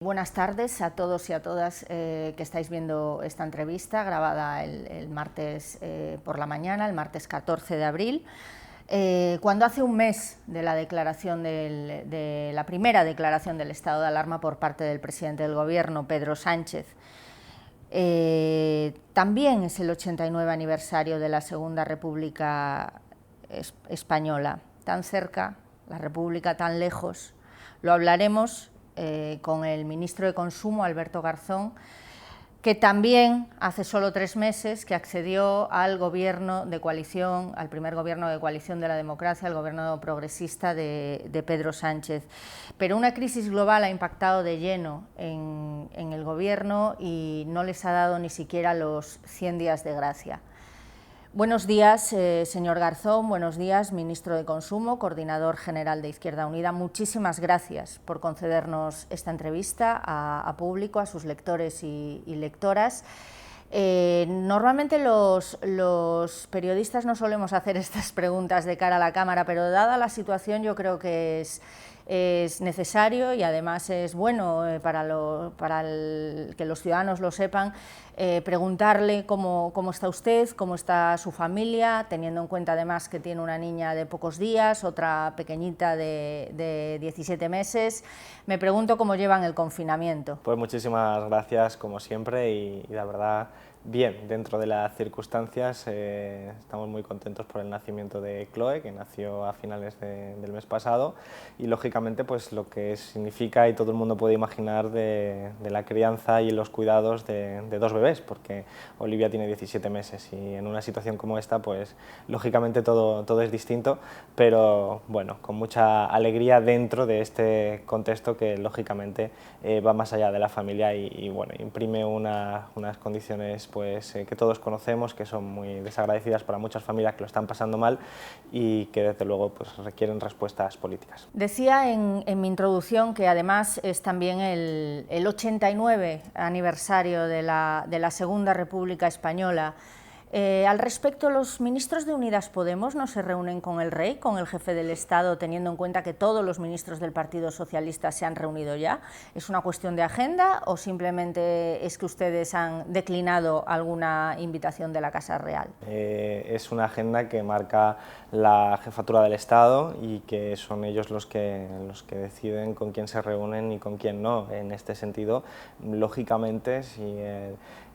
Buenas tardes a todos y a todas que estáis viendo esta entrevista grabada el martes por la mañana, el martes 14 de abril, cuando hace un mes de la declaración de la primera declaración del estado de alarma por parte del presidente del Gobierno, Pedro Sánchez. También es el 89 aniversario de la Segunda República Española, tan cerca, la República tan lejos. Lo hablaremos con el ministro de Consumo, Alberto Garzón, que también hace solo 3 meses que accedió al gobierno de coalición, al primer gobierno de coalición de la democracia, al gobierno progresista de Pedro Sánchez. Pero una crisis global ha impactado de lleno en el gobierno y no les ha dado ni siquiera los 100 días de gracia. Buenos días, señor Garzón, buenos días, ministro de Consumo, coordinador general de Izquierda Unida. Muchísimas gracias por concedernos esta entrevista a público, a sus lectores y lectoras. Normalmente los periodistas no solemos hacer estas preguntas de cara a la cámara, pero dada la situación yo creo que es necesario y además es bueno que los ciudadanos lo sepan, preguntarle cómo está usted, cómo está su familia, teniendo en cuenta además que tiene una niña de pocos días, otra pequeñita de 17 meses. Me pregunto cómo llevan el confinamiento. Pues muchísimas gracias como siempre y la verdad bien, dentro de las circunstancias estamos muy contentos por el nacimiento de Chloe, que nació a finales del mes pasado, y lógicamente pues lo que significa, y todo el mundo puede imaginar, de la crianza y los cuidados de 2 bebés, porque Olivia tiene 17 meses y en una situación como esta pues lógicamente todo es distinto, pero bueno, con mucha alegría dentro de este contexto que lógicamente va más allá de la familia y bueno, imprime unas condiciones pues, que todos conocemos, que son muy desagradecidas para muchas familias que lo están pasando mal y que desde luego pues, requieren respuestas políticas. Decía en mi introducción que además es también el 89 aniversario de la Segunda República Española. Al respecto, ¿los ministros de Unidas Podemos no se reúnen con el rey, con el jefe del Estado, teniendo en cuenta que todos los ministros del Partido Socialista se han reunido ya? ¿Es una cuestión de agenda o simplemente es que ustedes han declinado alguna invitación de la Casa Real? Es una agenda que marca la jefatura del Estado y que son ellos los que deciden con quién se reúnen y con quién no. En este sentido, lógicamente, si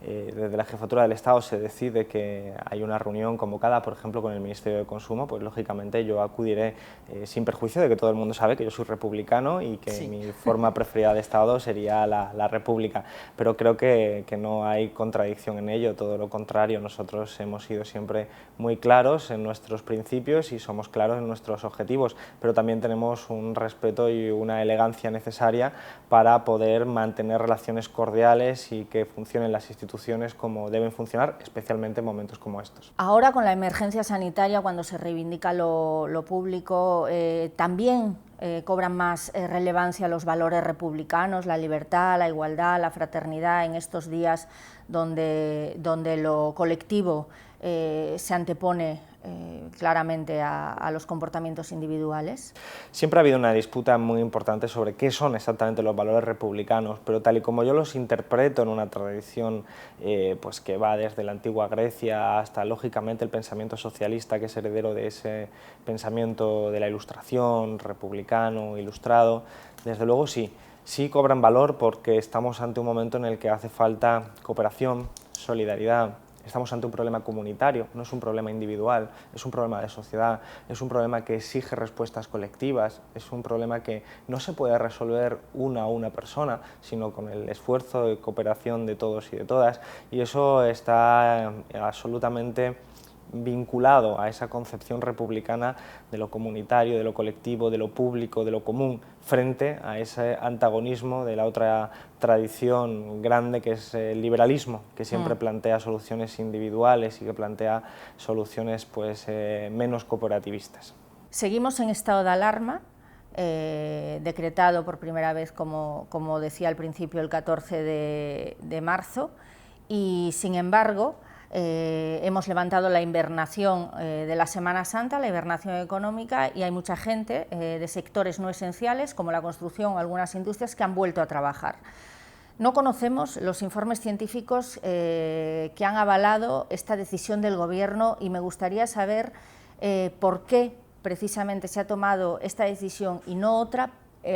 desde la jefatura del Estado se decide que hay una reunión convocada, por ejemplo, con el Ministerio de Consumo, pues lógicamente yo acudiré sin perjuicio de que todo el mundo sabe que yo soy republicano y que sí, mi forma preferida de Estado sería la República, pero creo que no hay contradicción en ello, todo lo contrario, nosotros hemos sido siempre muy claros en nuestros principios y somos claros en nuestros objetivos, pero también tenemos un respeto y una elegancia necesaria para poder mantener relaciones cordiales y que funcionen las instituciones como deben funcionar, especialmente en momentos como estos. Ahora, con la emergencia sanitaria, cuando se reivindica lo público, también cobran más relevancia los valores republicanos, la libertad, la igualdad, la fraternidad, en estos días donde lo colectivo se antepone claramente a los comportamientos individuales. Siempre ha habido una disputa muy importante sobre qué son exactamente los valores republicanos, pero tal y como yo los interpreto en una tradición pues que va desde la antigua Grecia hasta lógicamente el pensamiento socialista, que es heredero de ese pensamiento de la Ilustración, republicano, ilustrado, desde luego sí cobran valor porque estamos ante un momento en el que hace falta cooperación, solidaridad. Estamos ante un problema comunitario, no es un problema individual, es un problema de sociedad, es un problema que exige respuestas colectivas, es un problema que no se puede resolver una persona, sino con el esfuerzo y cooperación de todos y de todas, y eso está absolutamente vinculado a esa concepción republicana de lo comunitario, de lo colectivo, de lo público, de lo común, frente a ese antagonismo de la otra tradición grande que es el liberalismo, que siempre plantea soluciones individuales y que plantea soluciones pues, menos cooperativistas. Seguimos en estado de alarma, decretado por primera vez, como decía al principio, el 14 de marzo, y sin embargo hemos levantado la hibernación de la Semana Santa, la hibernación económica, y hay mucha gente de sectores no esenciales, como la construcción o algunas industrias, que han vuelto a trabajar. No conocemos los informes científicos que han avalado esta decisión del Gobierno, y me gustaría saber por qué precisamente se ha tomado esta decisión y no otra,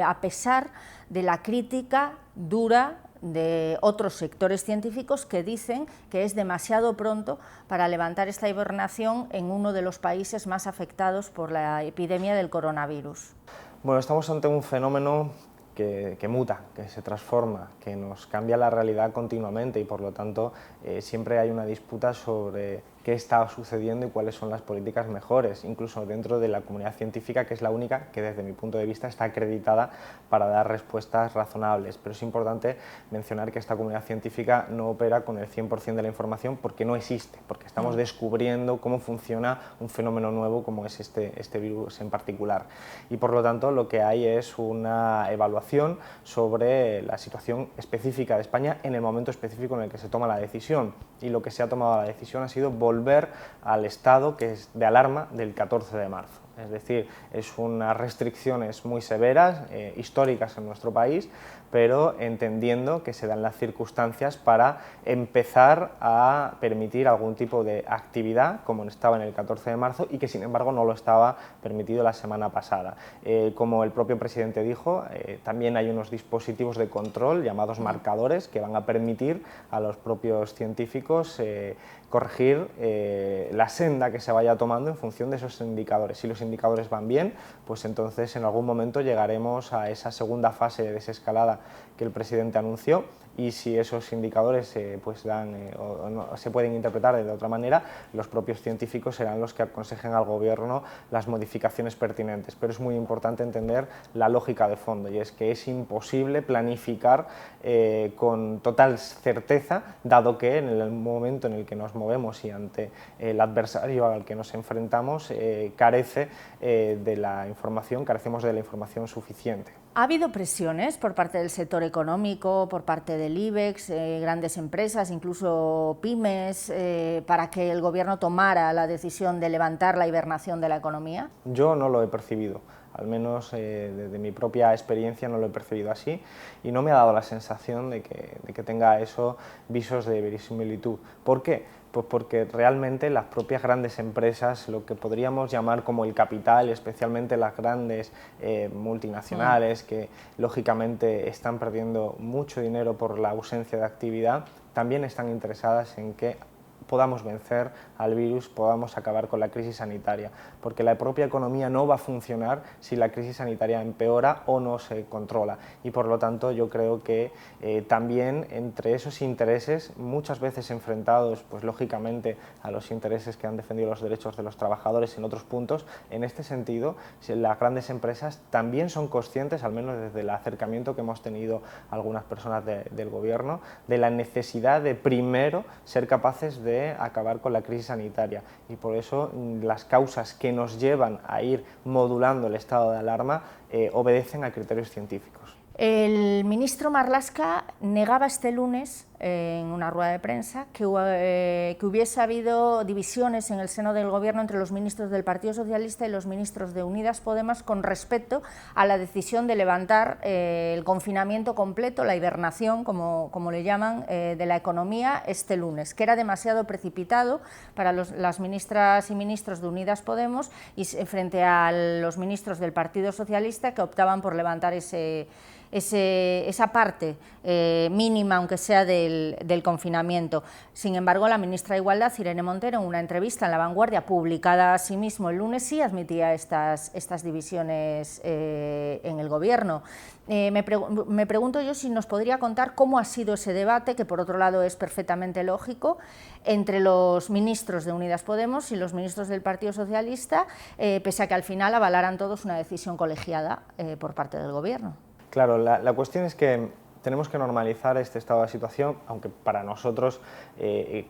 a pesar de la crítica dura de otros sectores científicos que dicen que es demasiado pronto para levantar esta hibernación en uno de los países más afectados por la epidemia del coronavirus. Bueno, estamos ante un fenómeno que muta, que se transforma, que nos cambia la realidad continuamente, y por lo tanto siempre hay una disputa sobre qué está sucediendo y cuáles son las políticas mejores, incluso dentro de la comunidad científica, que es la única que desde mi punto de vista está acreditada para dar respuestas razonables. Pero es importante mencionar que esta comunidad científica no opera con el 100% de la información, porque no existe, porque estamos descubriendo cómo funciona un fenómeno nuevo como es este virus en particular. Y por lo tanto lo que hay es una evaluación sobre la situación específica de España en el momento específico en el que se toma la decisión, y lo que se ha tomado la decisión ha sido volver al estado que es de alarma del 14 de marzo. Es decir, es unas restricciones muy severas, históricas en nuestro país, pero entendiendo que se dan las circunstancias para empezar a permitir algún tipo de actividad, como estaba en el 14 de marzo, y que sin embargo no lo estaba permitido la semana pasada. Como el propio presidente dijo, también hay unos dispositivos de control llamados marcadores que van a permitir a los propios científicos corregir la senda que se vaya tomando en función de esos indicadores. Si los indicadores van bien, pues entonces en algún momento llegaremos a esa segunda fase de desescalada que el presidente anunció, y si esos indicadores pues no, se pueden interpretar de otra manera, los propios científicos serán los que aconsejen al Gobierno las modificaciones pertinentes. Pero es muy importante entender la lógica de fondo, y es que es imposible planificar con total certeza, dado que en el momento en el que nos movemos y ante el adversario al que nos enfrentamos carecemos de la información suficiente. ¿Ha habido presiones por parte del sector económico, por parte del IBEX, grandes empresas, incluso pymes, para que el Gobierno tomara la decisión de levantar la hibernación de la economía? Yo no lo he percibido, al menos desde mi propia experiencia no lo he percibido así, y no me ha dado la sensación de que tenga eso visos de verisimilitud. ¿Por qué? Pues porque realmente las propias grandes empresas, lo que podríamos llamar como el capital, especialmente las grandes multinacionales, que lógicamente están perdiendo mucho dinero por la ausencia de actividad, también están interesadas en que podamos vencer al virus, podamos acabar con la crisis sanitaria, porque la propia economía no va a funcionar si la crisis sanitaria empeora o no se controla, y por lo tanto yo creo que también entre esos intereses, muchas veces enfrentados pues lógicamente a los intereses que han defendido los derechos de los trabajadores en otros puntos, en este sentido las grandes empresas también son conscientes, al menos desde el acercamiento que hemos tenido algunas personas del Gobierno, de la necesidad de primero ser capaces de acabar con la crisis sanitaria, y por eso las causas que nos llevan a ir modulando el estado de alarma obedecen a criterios científicos. El ministro Marlaska negaba este lunes en una rueda de prensa que hubiese habido divisiones en el seno del Gobierno entre los ministros del Partido Socialista y los ministros de Unidas Podemos con respecto a la decisión de levantar el confinamiento completo, la hibernación, como le llaman, de la economía este lunes, que era demasiado precipitado para las ministras y ministros de Unidas Podemos y frente a los ministros del Partido Socialista, que optaban por levantar esa parte mínima, aunque sea del confinamiento. Sin embargo, la ministra de Igualdad, Irene Montero, en una entrevista en La Vanguardia, publicada asimismo el lunes, sí admitía estas divisiones en el Gobierno. Me pregunto yo si nos podría contar cómo ha sido ese debate, que por otro lado es perfectamente lógico, entre los ministros de Unidas Podemos y los ministros del Partido Socialista, pese a que al final avalaran todos una decisión colegiada por parte del Gobierno. Claro, la cuestión es que tenemos que normalizar este estado de situación, aunque para nosotros,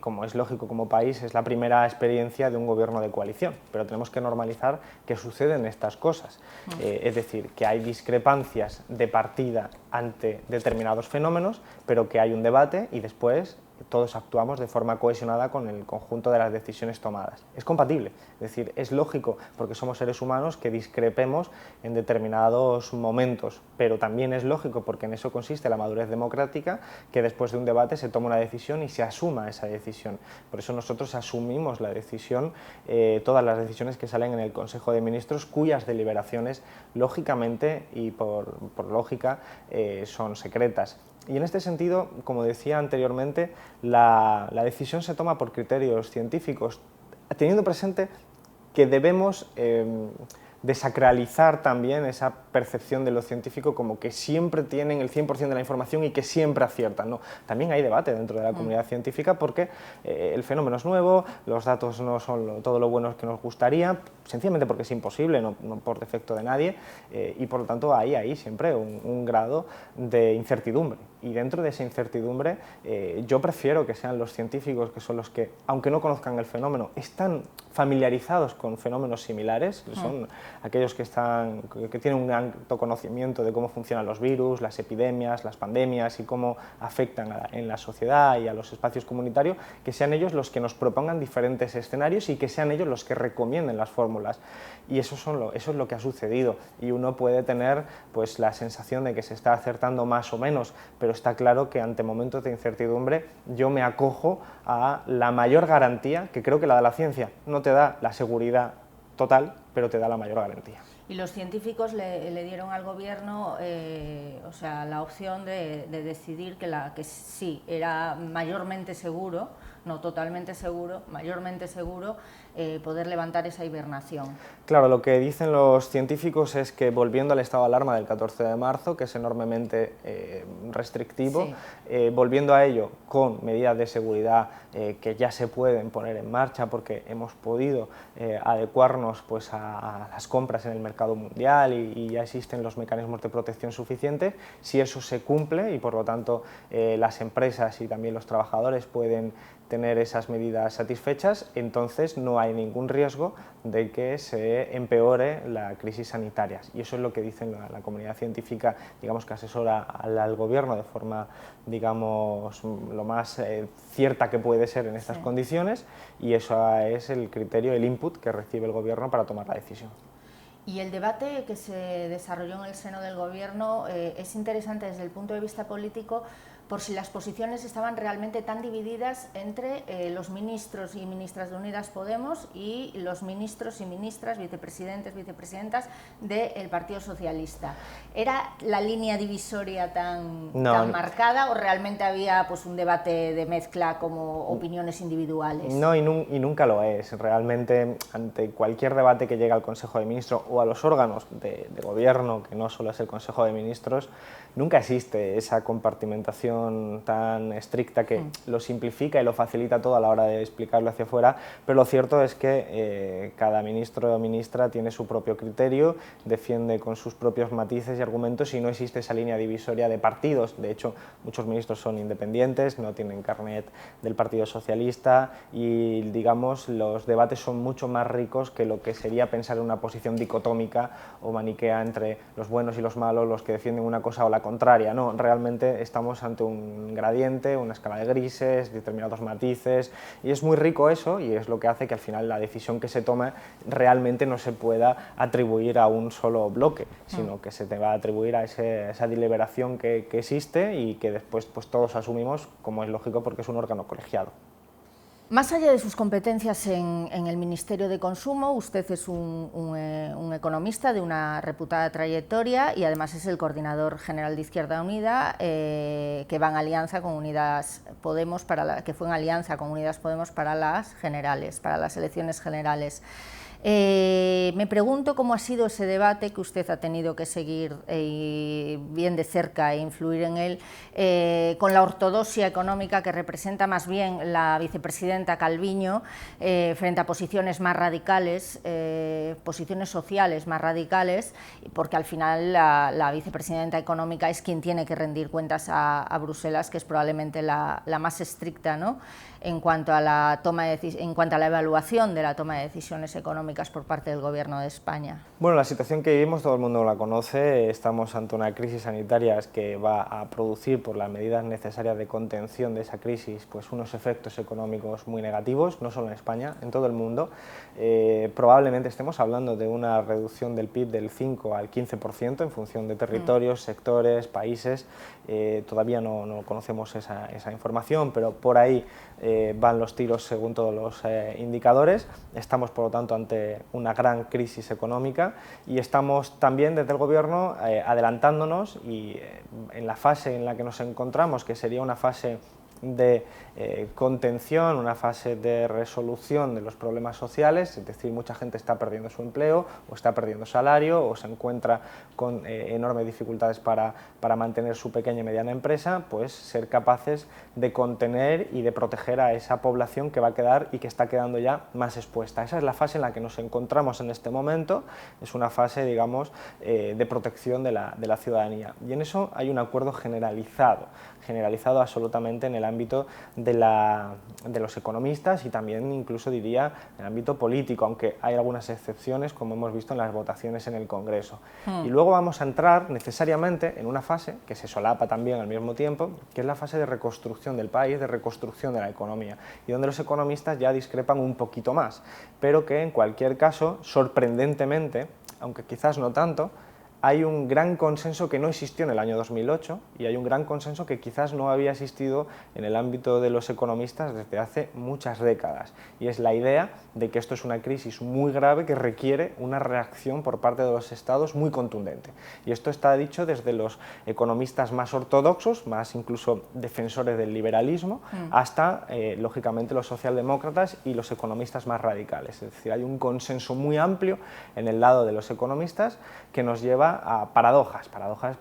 como es lógico como país, es la primera experiencia de un gobierno de coalición, pero tenemos que normalizar que suceden estas cosas, es decir, que hay discrepancias de partida ante determinados fenómenos, pero que hay un debate y después todos actuamos de forma cohesionada con el conjunto de las decisiones tomadas. Es compatible, es decir, es lógico, porque somos seres humanos, que discrepemos en determinados momentos, pero también es lógico, porque en eso consiste la madurez democrática, que después de un debate se toma una decisión y se asuma esa decisión. Por eso nosotros asumimos la decisión, todas las decisiones que salen en el Consejo de Ministros, cuyas deliberaciones, lógicamente y por lógica, son secretas. Y en este sentido, como decía anteriormente, la decisión se toma por criterios científicos, teniendo presente que debemos desacralizar también esa percepción de lo científico como que siempre tienen el 100% de la información y que siempre aciertan. No, también hay debate dentro de la comunidad científica, porque el fenómeno es nuevo, los datos no son todo lo buenos que nos gustaría, sencillamente porque es imposible, no por defecto de nadie, y por lo tanto hay ahí siempre un grado de incertidumbre. Y dentro de esa incertidumbre, yo prefiero que sean los científicos, que son los que, aunque no conozcan el fenómeno, están familiarizados con fenómenos similares, que son aquellos que tienen un alto conocimiento de cómo funcionan los virus, las epidemias, las pandemias y cómo afectan en la sociedad y a los espacios comunitarios, que sean ellos los que nos propongan diferentes escenarios y que sean ellos los que recomienden las fórmulas. Y eso es lo que ha sucedido, y uno puede tener pues la sensación de que se está acertando más o menos, pero está claro que ante momentos de incertidumbre yo me acojo a la mayor garantía, que creo que la de la ciencia no te da la seguridad total, pero te da la mayor garantía. Y los científicos le dieron al gobierno o sea, la opción de decidir que sí, era mayormente seguro, no totalmente seguro, mayormente seguro, poder levantar esa hibernación. Claro, lo que dicen los científicos es que, volviendo al estado de alarma del 14 de marzo, que es enormemente restrictivo, sí, volviendo a ello con medidas de seguridad que ya se pueden poner en marcha, porque hemos podido adecuarnos pues a las compras en el mercado mundial y ya existen los mecanismos de protección suficientes. Si eso se cumple y por lo tanto las empresas y también los trabajadores pueden tener esas medidas satisfechas, entonces no hay ningún riesgo de que se empeore la crisis sanitaria. Y eso es lo que dice la comunidad científica, digamos, que asesora al gobierno de forma, digamos, lo más cierta que puede ser en estas condiciones, y eso es el criterio, el input que recibe el gobierno para tomar la decisión. Y el debate que se desarrolló en el seno del gobierno es interesante desde el punto de vista político, por si las posiciones estaban realmente tan divididas entre los ministros y ministras de Unidas Podemos y los ministros y ministras, vicepresidentes, vicepresidentas del Partido Socialista. ¿Era la línea divisoria tan marcada, o realmente había pues un debate de mezcla como opiniones individuales? No, y nunca lo es. Realmente, ante cualquier debate que llegue al Consejo de Ministros o a los órganos de gobierno, que no solo es el Consejo de Ministros, nunca existe esa compartimentación tan estricta que lo simplifica y lo facilita todo a la hora de explicarlo hacia afuera, pero lo cierto es que cada ministro o ministra tiene su propio criterio, defiende con sus propios matices y argumentos, y no existe esa línea divisoria de partidos. De hecho, muchos ministros son independientes, no tienen carnet del Partido Socialista, y digamos los debates son mucho más ricos que lo que sería pensar en una posición dicotómica o maniquea entre los buenos y los malos, los que defienden una cosa o la contraria. No, realmente estamos ante un gradiente, una escala de grises, determinados matices, y es muy rico eso, y es lo que hace que al final la decisión que se toma realmente no se pueda atribuir a un solo bloque, sino que se te va a atribuir a esa deliberación que existe y que después pues todos asumimos, como es lógico, porque es un órgano colegiado. Más allá de sus competencias en el Ministerio de Consumo, usted es un economista de una reputada trayectoria y además es el coordinador general de Izquierda Unida, que va en alianza con Unidas Podemos que fue en alianza con Unidas Podemos para las generales, para las elecciones generales. Me pregunto cómo ha sido ese debate que usted ha tenido que seguir bien de cerca e influir en él, con la ortodoxia económica que representa más bien la vicepresidenta Calviño, frente a posiciones más radicales, posiciones sociales más radicales, porque al final la vicepresidenta económica es quien tiene que rendir cuentas a Bruselas, que es probablemente la más estricta, ¿no?, en cuanto a la evaluación de la toma de decisiones económicas económicas por parte del Gobierno de España? Bueno, la situación que vivimos todo el mundo la conoce, estamos ante una crisis sanitaria que va a producir, por las medidas necesarias de contención de esa crisis, pues unos efectos económicos muy negativos, no solo en España, en todo el mundo. Probablemente estemos hablando de una reducción del PIB del 5 al 15% en función de territorios, sectores, países. Todavía no conocemos esa información, pero por ahí van los tiros según todos los indicadores. Estamos, por lo tanto, ante una gran crisis económica y estamos también desde el Gobierno adelantándonos y en la fase en la que nos encontramos, que sería una fase de contención, una fase de resolución de los problemas sociales, es decir, mucha gente está perdiendo su empleo o está perdiendo salario o se encuentra con enormes dificultades para mantener su pequeña y mediana empresa, pues ser capaces de contener y de proteger a esa población que va a quedar y que está quedando ya más expuesta. Esa es la fase en la que nos encontramos en este momento, es una fase, digamos, de protección de la ciudadanía, y en eso hay un acuerdo generalizado absolutamente en el ámbito de los economistas y también incluso diría en el ámbito político, aunque hay algunas excepciones como hemos visto en las votaciones en el Congreso. Y luego vamos a entrar necesariamente en una fase que se solapa también al mismo tiempo, que es la fase de reconstrucción del país, de reconstrucción de la economía, y donde los economistas ya discrepan un poquito más, pero que en cualquier caso, sorprendentemente, aunque quizás no tanto, hay un gran consenso que no existió en el año 2008 y hay un gran consenso que quizás no había existido en el ámbito de los economistas desde hace muchas décadas, y es la idea de que esto es una crisis muy grave que requiere una reacción por parte de los Estados muy contundente. Y esto está dicho desde los economistas más ortodoxos, más incluso defensores del liberalismo, hasta, lógicamente, los socialdemócratas y los economistas más radicales. Es decir, hay un consenso muy amplio en el lado de los economistas que nos lleva a paradojas,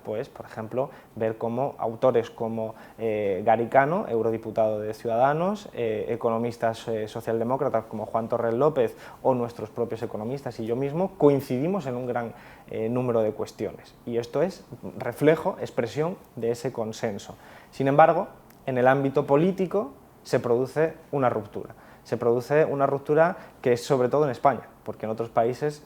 pues, por ejemplo, ver cómo autores como Garicano, eurodiputado de Ciudadanos, economistas socialdemócratas como Juan Torres López o nuestros propios economistas y yo mismo coincidimos en un gran número de cuestiones, y esto es reflejo, expresión de ese consenso. Sin embargo, en el ámbito político se produce una ruptura. Se produce una ruptura que es sobre todo en España, porque en otros países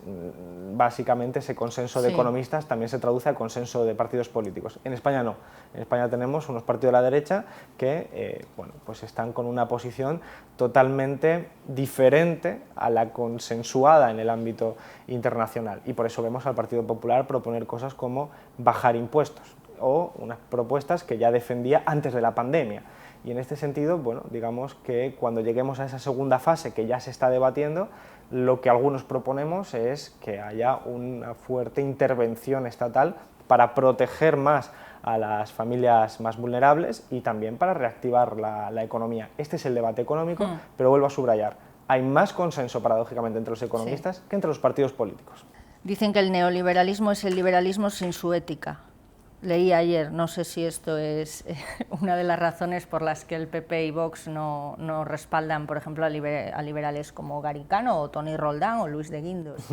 básicamente ese consenso de economistas también se traduce a consenso de partidos políticos. En España no. En España tenemos unos partidos de la derecha que bueno, pues están con una posición totalmente diferente a la consensuada en el ámbito internacional, y por eso vemos al Partido Popular proponer cosas como bajar impuestos o unas propuestas que ya defendía antes de la pandemia. Y en este sentido, bueno, digamos que cuando lleguemos a esa segunda fase que ya se está debatiendo, lo que algunos proponemos es que haya una fuerte intervención estatal para proteger más a las familias más vulnerables y también para reactivar la economía. Este es el debate económico, pero vuelvo a subrayar, hay más consenso paradójicamente entre los economistas que entre los partidos políticos. Dicen que el neoliberalismo es el liberalismo sin su ética. Leí ayer, no sé si esto es una de las razones por las que el PP y Vox no respaldan, por ejemplo, a liberales como Garicano o Toni Roldán o Luis de Guindos.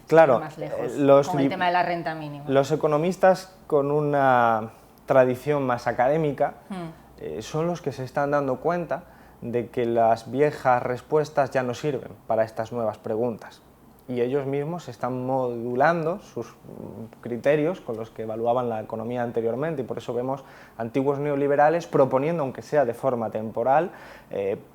Claro, más lejos, con el tema de la renta mínima. Los economistas con una tradición más académica son los que se están dando cuenta de que las viejas respuestas ya no sirven para estas nuevas preguntas. Y ellos mismos están modulando sus criterios con los que evaluaban la economía anteriormente, y por eso vemos antiguos neoliberales proponiendo, aunque sea de forma temporal,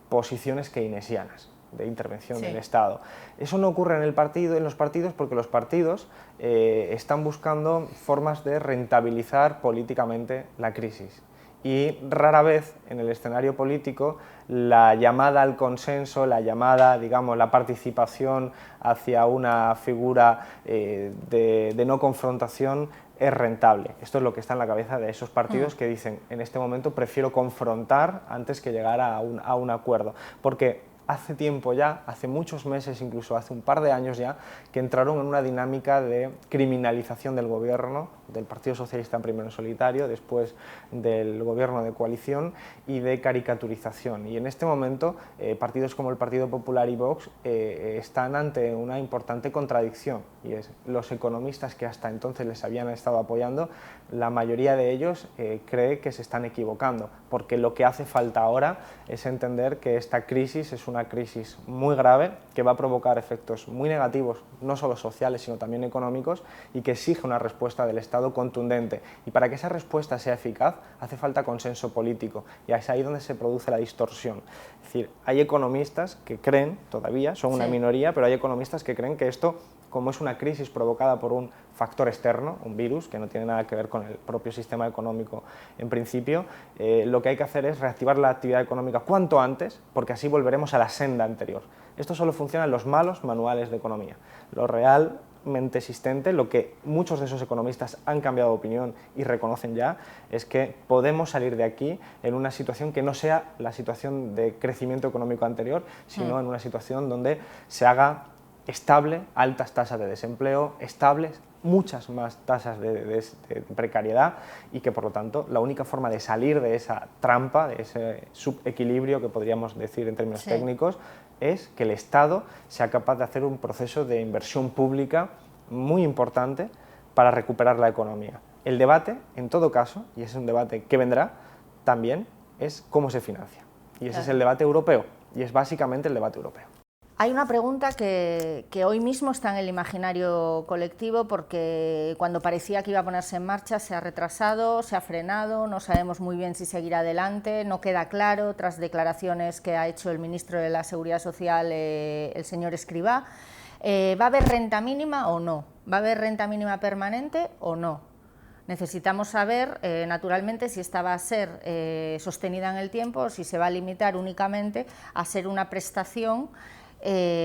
posiciones keynesianas de intervención del Estado. Eso no ocurre en los partidos porque los partidos están buscando formas de rentabilizar políticamente la crisis. Y rara vez en el escenario político la llamada al consenso, la llamada, digamos, la participación hacia una figura de no confrontación es rentable. Esto es lo que está en la cabeza de esos partidos que dicen, en este momento prefiero confrontar antes que llegar a un acuerdo. Porque hace tiempo ya, hace muchos meses, incluso hace un par de años ya, que entraron en una dinámica de criminalización del gobierno, del Partido Socialista primero en solitario, después del gobierno de coalición, y de caricaturización. Y en este momento partidos como el Partido Popular y Vox están ante una importante contradicción, y es los economistas que hasta entonces les habían estado apoyando, la mayoría de ellos cree que se están equivocando, porque lo que hace falta ahora es entender que esta crisis es una una crisis muy grave que va a provocar efectos muy negativos, no solo sociales, sino también económicos, y que exige una respuesta del Estado contundente. Y para que esa respuesta sea eficaz, hace falta consenso político, y es ahí donde se produce la distorsión. Es decir, hay economistas que creen, todavía, son una minoría, pero hay economistas que creen que esto, como es una crisis provocada por un factor externo, un virus, que no tiene nada que ver con el propio sistema económico en principio, lo que hay que hacer es reactivar la actividad económica cuanto antes, porque así volveremos a la senda anterior. Esto solo funciona en los malos manuales de economía. Lo realmente existente, lo que muchos de esos economistas han cambiado de opinión y reconocen ya, es que podemos salir de aquí en una situación que no sea la situación de crecimiento económico anterior, sino en una situación donde se haga estable, altas tasas de desempleo, estables, muchas más tasas de precariedad, y que por lo tanto la única forma de salir de esa trampa, de ese subequilibrio que podríamos decir en términos técnicos, es que el Estado sea capaz de hacer un proceso de inversión pública muy importante para recuperar la economía. El debate, en todo caso, y ese es un debate que vendrá, también es cómo se financia. Y ese es el debate europeo, y es básicamente el debate europeo. Hay una pregunta que hoy mismo está en el imaginario colectivo, porque cuando parecía que iba a ponerse en marcha se ha retrasado, se ha frenado, no sabemos muy bien si seguirá adelante, no queda claro tras declaraciones que ha hecho el ministro de la Seguridad Social, el señor Escrivá. ¿Va a haber renta mínima o no? ¿Va a haber renta mínima permanente o no? Necesitamos saber, naturalmente, si esta va a ser sostenida en el tiempo o si se va a limitar únicamente a ser una prestación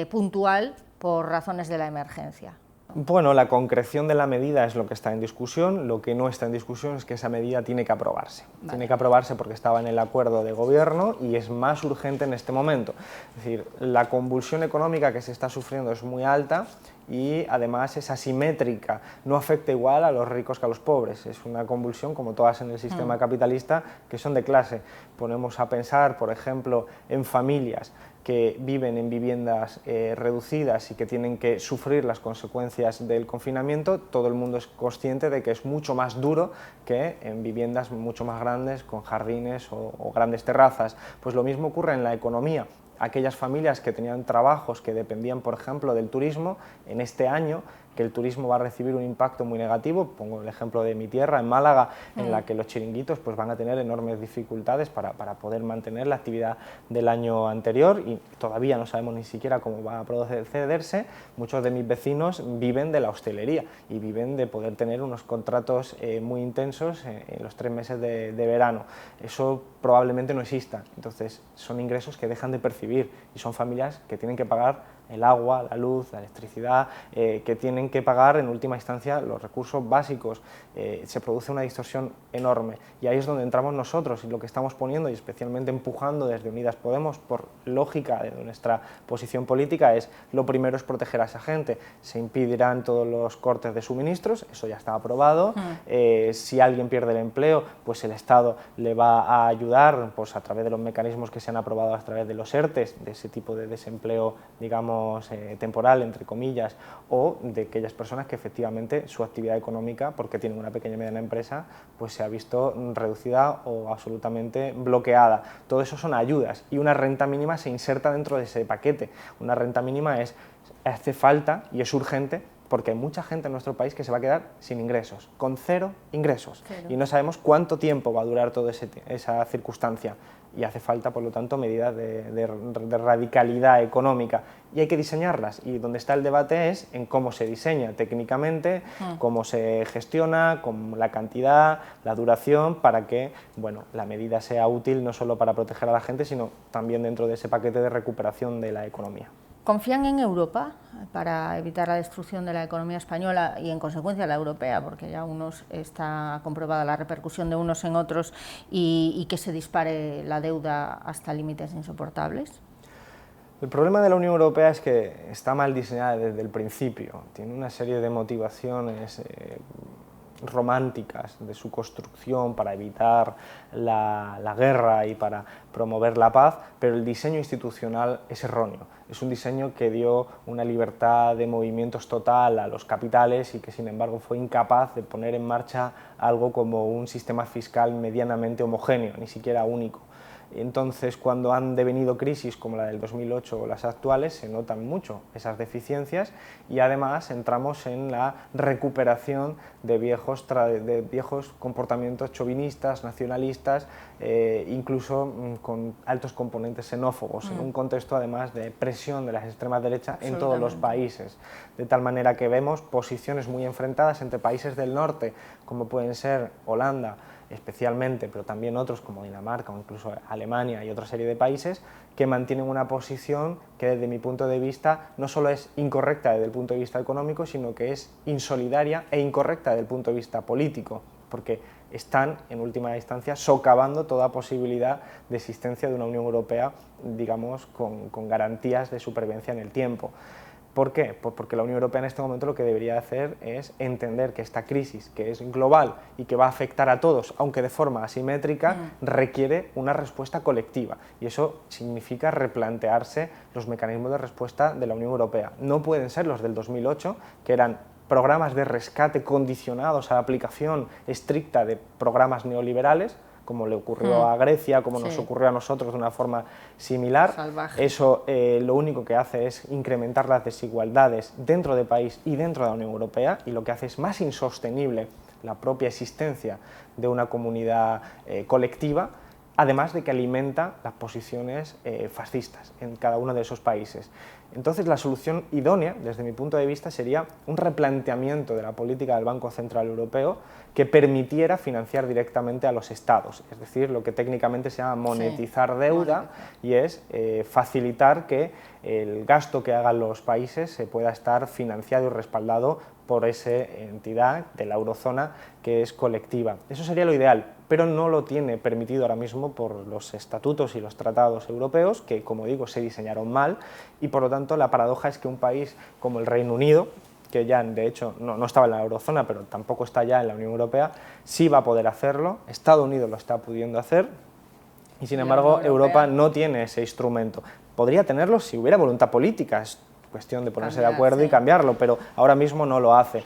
puntual por razones de la emergencia. Bueno, la concreción de la medida es lo que está en discusión. Lo que no está en discusión es que esa medida tiene que aprobarse. Vale. Tiene que aprobarse porque estaba en el acuerdo de gobierno y es más urgente en este momento. Es decir, la convulsión económica que se está sufriendo es muy alta y además es asimétrica, no afecta igual a los ricos que a los pobres. Es una convulsión, como todas en el sistema capitalista, que son de clase. Ponemos a pensar, por ejemplo, en familias que viven en viviendas reducidas y que tienen que sufrir las consecuencias del confinamiento. Todo el mundo es consciente de que es mucho más duro que en viviendas mucho más grandes, con jardines o grandes terrazas. Pues lo mismo ocurre en la economía. Aquellas familias que tenían trabajos que dependían, por ejemplo, del turismo, en este año, que el turismo va a recibir un impacto muy negativo, pongo el ejemplo de mi tierra, en Málaga, en la que los chiringuitos pues, van a tener enormes dificultades para poder mantener la actividad del año anterior, y todavía no sabemos ni siquiera cómo va a procederse. Muchos de mis vecinos viven de la hostelería y viven de poder tener unos contratos muy intensos en los 3 meses de verano. Eso probablemente no exista, entonces son ingresos que dejan de percibir y son familias que tienen que pagar el agua, la luz, la electricidad, que tienen que pagar en última instancia los recursos básicos. Se produce una distorsión enorme y ahí es donde entramos nosotros, y lo que estamos poniendo y especialmente empujando desde Unidas Podemos, por lógica de nuestra posición política, es lo primero es proteger a esa gente. Se impedirán todos los cortes de suministros, eso ya está aprobado. Si alguien pierde el empleo, pues el Estado le va a ayudar pues, a través de los mecanismos que se han aprobado a través de los ERTEs, de ese tipo de desempleo, digamos, temporal, entre comillas, o de aquellas personas que efectivamente su actividad económica, porque tienen una pequeña y mediana empresa, pues se ha visto reducida o absolutamente bloqueada. Todo eso son ayudas y una renta mínima se inserta dentro de ese paquete. Una renta mínima hace falta y es urgente porque hay mucha gente en nuestro país que se va a quedar sin ingresos, con cero ingresos, y no sabemos cuánto tiempo va a durar toda esa circunstancia, y hace falta, por lo tanto, medidas de radicalidad económica, y hay que diseñarlas, y donde está el debate es en cómo se diseña técnicamente, cómo se gestiona, con la cantidad, la duración, para que bueno, la medida sea útil no solo para proteger a la gente, sino también dentro de ese paquete de recuperación de la economía. ¿Confían en Europa para evitar la destrucción de la economía española y en consecuencia la europea, porque ya está comprobada la repercusión de unos en otros y que se dispare la deuda hasta límites insoportables? El problema de la Unión Europea es que está mal diseñada desde el principio, tiene una serie de motivaciones románticas de su construcción para evitar la guerra y para promover la paz, pero el diseño institucional es erróneo. Es un diseño que dio una libertad de movimientos total a los capitales y que sin embargo fue incapaz de poner en marcha algo como un sistema fiscal medianamente homogéneo, ni siquiera único. Entonces, cuando han devenido crisis como la del 2008 o las actuales, se notan mucho esas deficiencias y además entramos en la recuperación de viejos comportamientos chauvinistas, nacionalistas, incluso con altos componentes xenófobos, en un contexto además de presión de las extremas derechas en todos los países, de tal manera que vemos posiciones muy enfrentadas entre países del norte, como pueden ser Holanda, especialmente, pero también otros como Dinamarca o incluso Alemania y otra serie de países que mantienen una posición que desde mi punto de vista no solo es incorrecta desde el punto de vista económico, sino que es insolidaria e incorrecta desde el punto de vista político, porque están en última instancia socavando toda posibilidad de existencia de una Unión Europea, digamos, con garantías de supervivencia en el tiempo. ¿Por qué? Pues porque la Unión Europea en este momento lo que debería hacer es entender que esta crisis, que es global y que va a afectar a todos, aunque de forma asimétrica, requiere una respuesta colectiva. Y eso significa replantearse los mecanismos de respuesta de la Unión Europea. No pueden ser los del 2008, que eran programas de rescate condicionados a la aplicación estricta de programas neoliberales, como le ocurrió a Grecia, como nos ocurrió a nosotros de una forma similar. Salvaje. Eso lo único que hace es incrementar las desigualdades dentro del país y dentro de la Unión Europea, y lo que hace es más insostenible la propia existencia de una comunidad colectiva, además de que alimenta las posiciones fascistas en cada uno de esos países. Entonces, la solución idónea, desde mi punto de vista, sería un replanteamiento de la política del Banco Central Europeo que permitiera financiar directamente a los estados, es decir, lo que técnicamente se llama monetizar deuda, y es facilitar que el gasto que hagan los países se pueda estar financiado y respaldado por esa entidad de la eurozona que es colectiva. Eso sería lo ideal, pero no lo tiene permitido ahora mismo por los estatutos y los tratados europeos, que, como digo, se diseñaron mal, y por lo tanto la paradoja es que un país como el Reino Unido, que ya de hecho no estaba en la eurozona, pero tampoco está ya en la Unión Europea, sí va a poder hacerlo. Estados Unidos lo está pudiendo hacer, y sin embargo Europa no tiene ese instrumento. Podría tenerlo si hubiera voluntad política, es cuestión de ponerse de acuerdo y cambiarlo, pero ahora mismo no lo hace.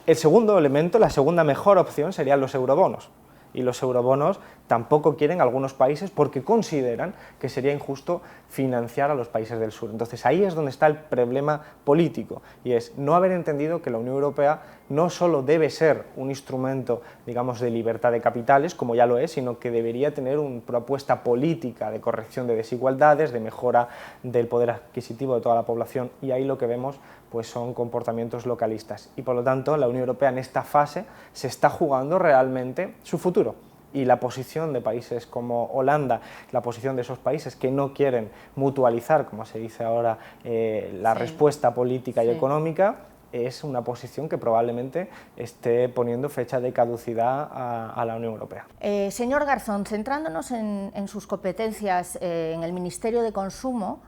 El segundo elemento, la segunda mejor opción, serían los eurobonos. Y los eurobonos tampoco quieren algunos países porque consideran que sería injusto financiar a los países del sur. Entonces ahí es donde está el problema político, y es no haber entendido que la Unión Europea no solo debe ser un instrumento, digamos, de libertad de capitales, como ya lo es, sino que debería tener una propuesta política de corrección de desigualdades, de mejora del poder adquisitivo de toda la población, y ahí lo que vemos pues son comportamientos localistas. Y por lo tanto la Unión Europea en esta fase se está jugando realmente su futuro. Y la posición de países como Holanda, la posición de esos países que no quieren mutualizar, como se dice ahora, la respuesta política y económica, es una posición que probablemente esté poniendo fecha de caducidad a la Unión Europea. Señor Garzón, centrándonos en sus competencias en el Ministerio de Consumo,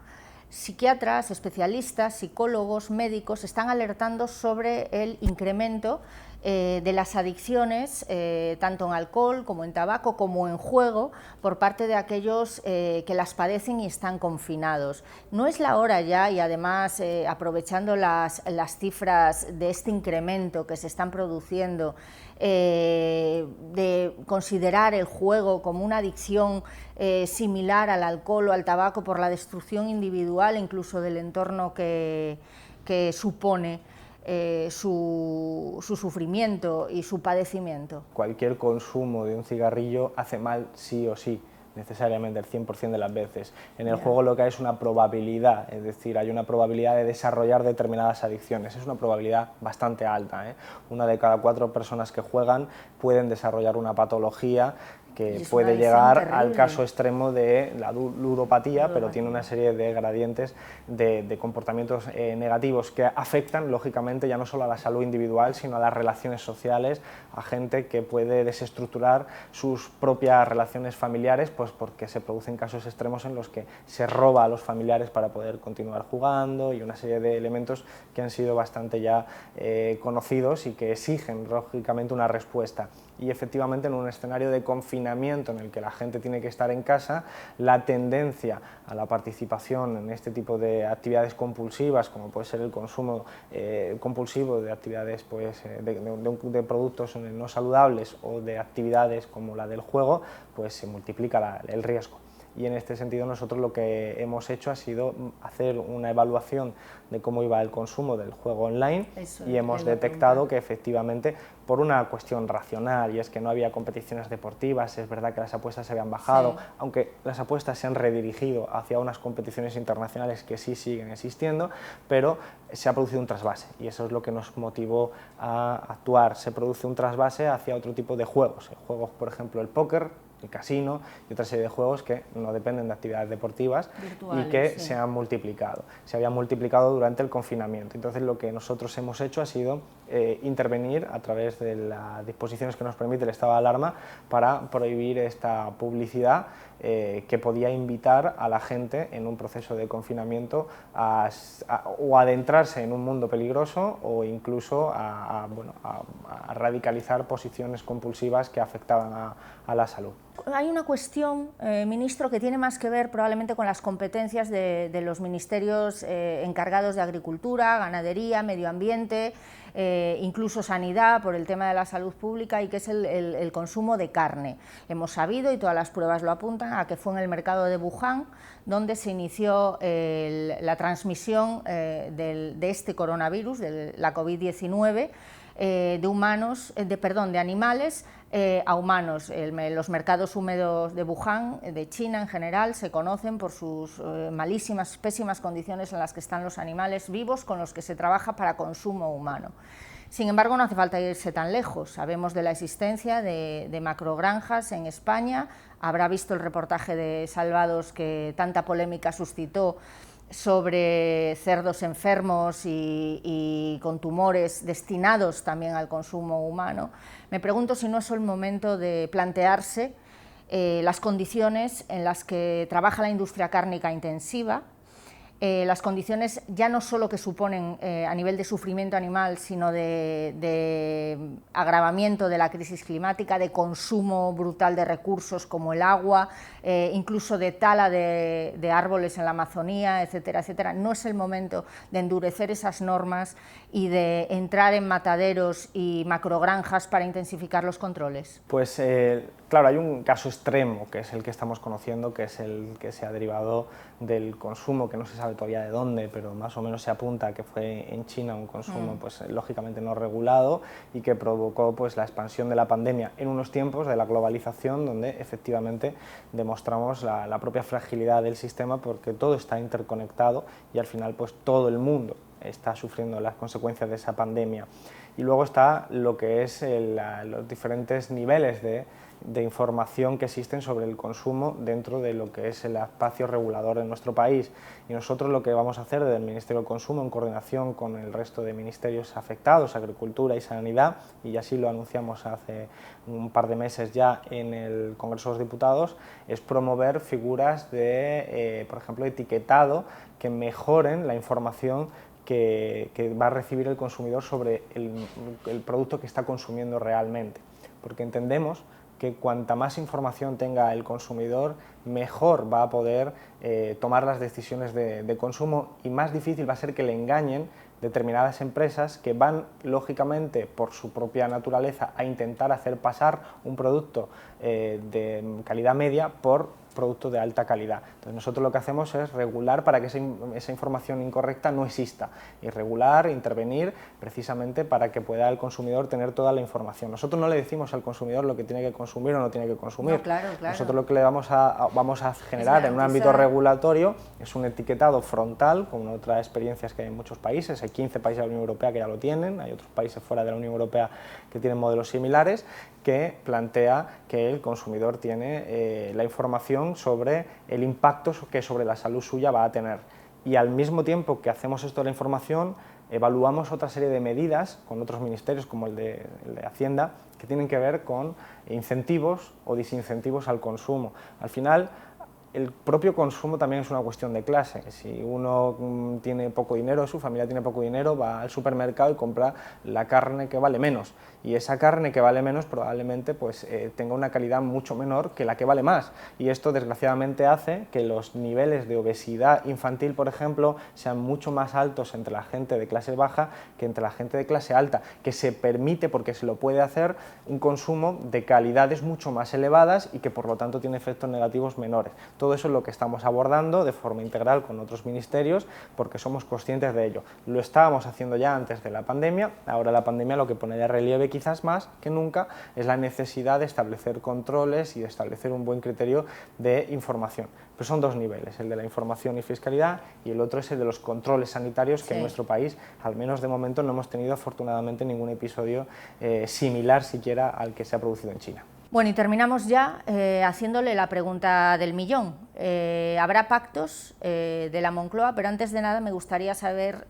psiquiatras, especialistas, psicólogos, médicos están alertando sobre el incremento de las adicciones, tanto en alcohol como en tabaco, como en juego, por parte de aquellos que las padecen y están confinados. ¿No es la hora ya, y además aprovechando las cifras de este incremento que se están produciendo, de considerar el juego como una adicción similar al alcohol o al tabaco por la destrucción individual e incluso del entorno que supone su sufrimiento y su padecimiento? Cualquier consumo de un cigarrillo hace mal sí o sí, necesariamente el 100% de las veces. En el juego lo que hay es una probabilidad, es decir, hay una probabilidad de desarrollar determinadas adicciones, es una probabilidad bastante alta, ¿eh? 1 de cada 4 personas que juegan pueden desarrollar una patología que puede llegar al caso extremo de la ludopatía, pero tiene una serie de gradientes de comportamientos negativos que afectan, lógicamente, ya no solo a la salud individual, sino a las relaciones sociales, a gente que puede desestructurar sus propias relaciones familiares, pues porque se producen casos extremos en los que se roba a los familiares para poder continuar jugando, y una serie de elementos que han sido bastante ya conocidos y que exigen, lógicamente, una respuesta. y efectivamente en un escenario de confinamiento en el que la gente tiene que estar en casa, la tendencia a la participación en este tipo de actividades compulsivas, como puede ser el consumo compulsivo de actividades pues, de productos no saludables o de actividades como la del juego, pues se multiplica el riesgo. Y en este sentido nosotros lo que hemos hecho ha sido hacer una evaluación de cómo iba el consumo del juego online y hemos detectado que efectivamente por una cuestión racional, y es que no había competiciones deportivas, es verdad que las apuestas se habían bajado, sí, aunque las apuestas se han redirigido hacia unas competiciones internacionales que sí siguen existiendo, pero se ha producido un trasvase y eso es lo que nos motivó a actuar. Se produce un trasvase hacia otro tipo de juegos, juegos por ejemplo el póker, el casino y otra serie de juegos que no dependen de actividades deportivas virtuales, y que sí, se han multiplicado. Se habían multiplicado durante el confinamiento. Entonces lo que nosotros hemos hecho ha sido intervenir a través de las disposiciones que nos permite el estado de alarma para prohibir esta publicidad que podía invitar a la gente en un proceso de confinamiento o a adentrarse en un mundo peligroso o incluso a radicalizar posiciones compulsivas que afectaban a la salud. Hay una cuestión, ministro, que tiene más que ver probablemente con las competencias de los ministerios encargados de Agricultura, Ganadería, Medio Ambiente, incluso Sanidad, por el tema de la salud pública, y que es el consumo de carne. Hemos sabido, y todas las pruebas lo apuntan, a que fue en el mercado de Wuhan donde se inició la transmisión de este coronavirus, de la COVID-19, de animales a humanos. Los mercados húmedos de Wuhan, de China en general, se conocen por sus malísimas, pésimas condiciones en las que están los animales vivos con los que se trabaja para consumo humano. Sin embargo, no hace falta irse tan lejos. Sabemos de la existencia de macrogranjas en España. Habrá visto el reportaje de Salvados que tanta polémica suscitó sobre cerdos enfermos y con tumores destinados también al consumo humano. Me pregunto si no es el momento de plantearse las condiciones en las que trabaja la industria cárnica intensiva, las condiciones ya no solo que suponen a nivel de sufrimiento animal, sino de agravamiento de la crisis climática, de consumo brutal de recursos como el agua, incluso de tala de árboles en la Amazonía, etcétera, etcétera. No es el momento de endurecer esas normas y de entrar en mataderos y macrogranjas para intensificar los controles. Pues claro, hay un caso extremo, que es el que estamos conociendo, que es el que se ha derivado del consumo, que no se sabe todavía de dónde, pero más o menos se apunta que fue en China un consumo pues, lógicamente no regulado y que provocó pues, la expansión de la pandemia en unos tiempos de la globalización donde efectivamente demostramos la propia fragilidad del sistema porque todo está interconectado y al final pues, todo el mundo está sufriendo las consecuencias de esa pandemia. Y luego está lo que es los diferentes niveles de información que existen sobre el consumo dentro de lo que es el espacio regulador en nuestro país. Y nosotros lo que vamos a hacer desde el Ministerio del Consumo, en coordinación con el resto de ministerios afectados, Agricultura y Sanidad, y así lo anunciamos hace un par de meses ya en el Congreso de los Diputados, es promover figuras de, por ejemplo, etiquetado que mejoren la información que va a recibir el consumidor sobre el producto que está consumiendo realmente, porque entendemos que cuanta más información tenga el consumidor, mejor va a poder tomar las decisiones de consumo y más difícil va a ser que le engañen determinadas empresas que van, lógicamente, por su propia naturaleza, a intentar hacer pasar un producto de calidad media por producto de alta calidad. Entonces nosotros lo que hacemos es regular para que esa información incorrecta no exista y regular, intervenir precisamente para que pueda el consumidor tener toda la información. Nosotros no le decimos al consumidor lo que tiene que consumir o no tiene que consumir. No, claro. Nosotros lo que le vamos a generar en un ámbito regulatorio es un etiquetado frontal, con otras experiencias que hay en muchos países. Hay 15 países de la Unión Europea que ya lo tienen, hay otros países fuera de la Unión Europea que tienen modelos similares, que plantea que el consumidor tiene la información sobre el impacto que sobre la salud suya va a tener. Y al mismo tiempo que hacemos esto de la información, evaluamos otra serie de medidas con otros ministerios, como el de Hacienda, que tienen que ver con incentivos o desincentivos al consumo. Al final, el propio consumo también es una cuestión de clase. Si uno tiene poco dinero, su familia tiene poco dinero, va al supermercado y compra la carne que vale menos. Y esa carne que vale menos probablemente pues, tenga una calidad mucho menor que la que vale más. Y esto desgraciadamente hace que los niveles de obesidad infantil, por ejemplo, sean mucho más altos entre la gente de clase baja que entre la gente de clase alta, que se permite, porque se lo puede hacer, un consumo de calidades mucho más elevadas y que por lo tanto tiene efectos negativos menores. Todo eso es lo que estamos abordando de forma integral con otros ministerios porque somos conscientes de ello. Lo estábamos haciendo ya antes de la pandemia, ahora la pandemia lo que pone de relieve quizás más que nunca es la necesidad de establecer controles y de establecer un buen criterio de información. Pero son dos niveles, el de la información y fiscalidad y el otro es el de los controles sanitarios que en nuestro país, al menos de momento, no hemos tenido afortunadamente ningún episodio similar siquiera al que se ha producido en China. Bueno, y terminamos ya haciéndole la pregunta del millón. Habrá pactos de la Moncloa, pero antes de nada me gustaría saber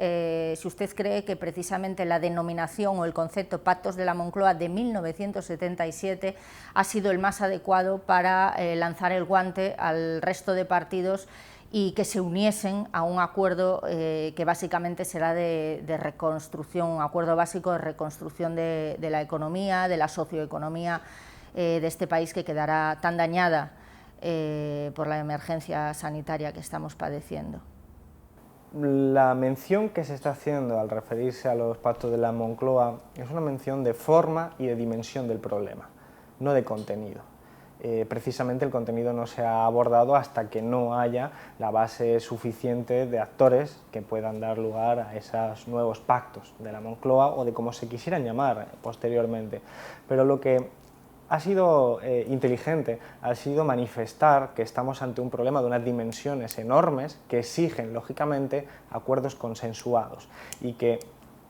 si usted cree que precisamente la denominación o el concepto Pactos de la Moncloa de 1977 ha sido el más adecuado para lanzar el guante al resto de partidos y que se uniesen a un acuerdo que básicamente será de reconstrucción, un acuerdo básico de reconstrucción de la economía, de la socioeconomía de este país que quedará tan dañada por la emergencia sanitaria que estamos padeciendo. La mención que se está haciendo al referirse a los pactos de la Moncloa es una mención de forma y de dimensión del problema, no de contenido. Precisamente el contenido no se ha abordado hasta que no haya la base suficiente de actores que puedan dar lugar a esos nuevos pactos de la Moncloa o de como se quisieran llamar posteriormente. Pero lo que ha sido inteligente, ha sido manifestar que estamos ante un problema de unas dimensiones enormes que exigen, lógicamente, acuerdos consensuados y que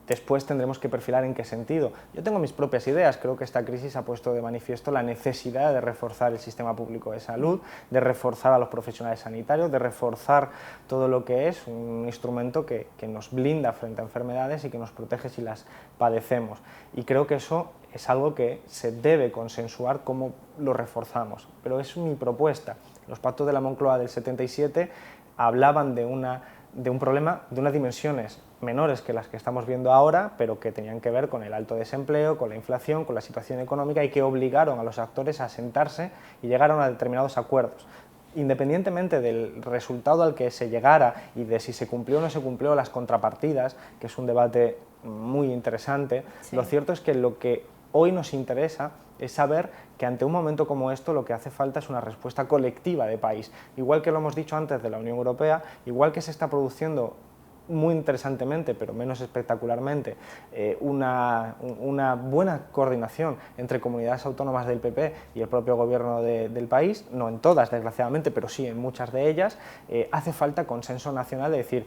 después tendremos que perfilar en qué sentido. Yo tengo mis propias ideas, creo que esta crisis ha puesto de manifiesto la necesidad de reforzar el sistema público de salud, de reforzar a los profesionales sanitarios, de reforzar todo lo que es un instrumento que nos blinda frente a enfermedades y que nos protege si las padecemos. Y creo que eso es algo que se debe consensuar cómo lo reforzamos, pero es mi propuesta. Los pactos de la Moncloa del 77 hablaban de un problema de unas dimensiones menores que las que estamos viendo ahora, pero que tenían que ver con el alto desempleo, con la inflación, con la situación económica y que obligaron a los actores a sentarse y llegaron a determinados acuerdos. Independientemente del resultado al que se llegara y de si se cumplió o no se cumplió las contrapartidas, que es un debate muy interesante, lo cierto es que lo que hoy nos interesa es saber que ante un momento como esto lo que hace falta es una respuesta colectiva de país. Igual que lo hemos dicho antes de la Unión Europea, igual que se está produciendo muy interesantemente, pero menos espectacularmente, una buena coordinación entre comunidades autónomas del PP y el propio gobierno del país, no en todas, desgraciadamente, pero sí en muchas de ellas, hace falta consenso nacional de decir,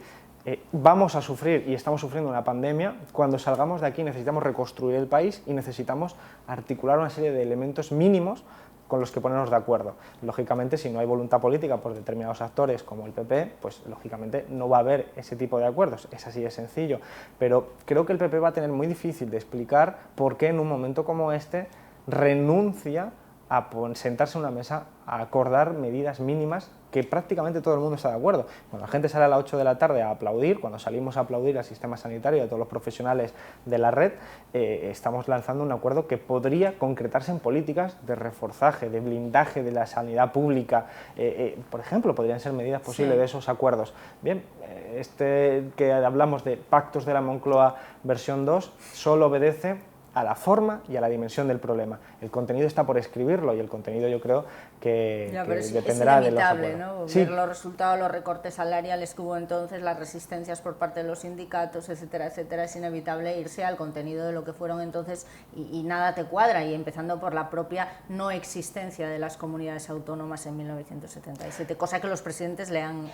vamos a sufrir y estamos sufriendo una pandemia, cuando salgamos de aquí necesitamos reconstruir el país y necesitamos articular una serie de elementos mínimos con los que ponernos de acuerdo. Lógicamente, si no hay voluntad política por determinados actores como el PP, pues lógicamente no va a haber ese tipo de acuerdos, es así de sencillo, pero creo que el PP va a tener muy difícil de explicar por qué en un momento como este renuncia a sentarse en una mesa a acordar medidas mínimas que prácticamente todo el mundo está de acuerdo. Cuando la gente sale a las 8 de la tarde a aplaudir, cuando salimos a aplaudir al sistema sanitario y a todos los profesionales de la red, estamos lanzando un acuerdo que podría concretarse en políticas de reforzaje, de blindaje de la sanidad pública. Por ejemplo, podrían ser medidas posibles de esos acuerdos. Bien, que hablamos de pactos de la Moncloa versión 2 solo obedece a la forma y a la dimensión del problema. El contenido está por escribirlo y el contenido yo creo que dependerá de los acuerdos. ¿No? Ver los resultados, los recortes salariales que hubo entonces, las resistencias por parte de los sindicatos, etcétera, etcétera, es inevitable irse al contenido de lo que fueron entonces y nada te cuadra, y empezando por la propia no existencia de las comunidades autónomas en 1977, cosa que los presidentes le han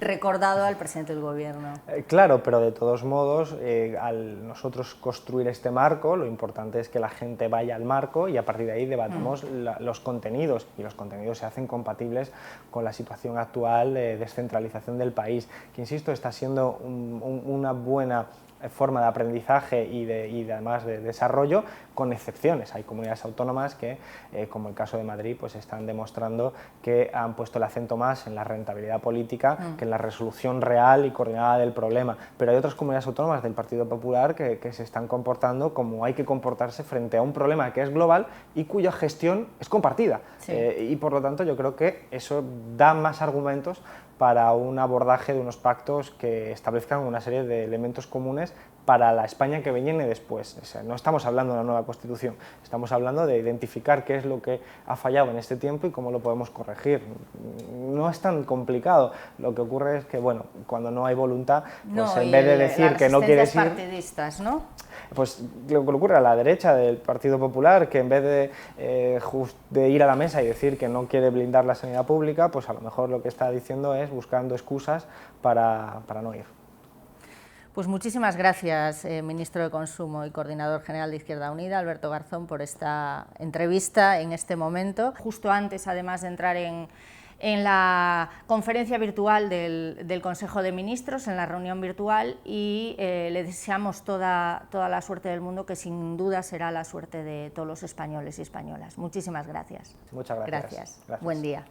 recordado al presidente del gobierno. Claro, pero de todos modos, al nosotros construir este marco, lo importante es que la gente vaya al marco y a partir de ahí debatamos los contenidos, y los contenidos se hacen compatibles con la situación actual de descentralización del país, que insisto, está siendo una buena forma de aprendizaje y además de desarrollo, con excepciones. Hay comunidades autónomas que, como el caso de Madrid, pues están demostrando que han puesto el acento más en la rentabilidad política que en la resolución real y coordinada del problema. Pero hay otras comunidades autónomas del Partido Popular que se están comportando como hay que comportarse frente a un problema que es global y cuya gestión es compartida. Sí. Y por lo tanto yo creo que eso da más argumentos para un abordaje de unos pactos que establezcan una serie de elementos comunes para la España que viene después. O sea, no estamos hablando de una nueva Constitución, estamos hablando de identificar qué es lo que ha fallado en este tiempo y cómo lo podemos corregir. No es tan complicado, lo que ocurre es que, bueno, cuando no hay voluntad, pues en vez de decir que no quieres ir... partidistas, ¿no? Pues lo que ocurre a la derecha del Partido Popular, que en vez de ir a la mesa y decir que no quiere blindar la sanidad pública, pues a lo mejor lo que está diciendo es buscando excusas para no ir. Pues muchísimas gracias, ministro de Consumo y coordinador general de Izquierda Unida, Alberto Garzón, por esta entrevista en este momento. Justo antes, además de entrar en la conferencia virtual del Consejo de Ministros, en la reunión virtual, y le deseamos toda la suerte del mundo, que sin duda será la suerte de todos los españoles y españolas. Muchísimas gracias. Muchas gracias. Gracias. Buen día.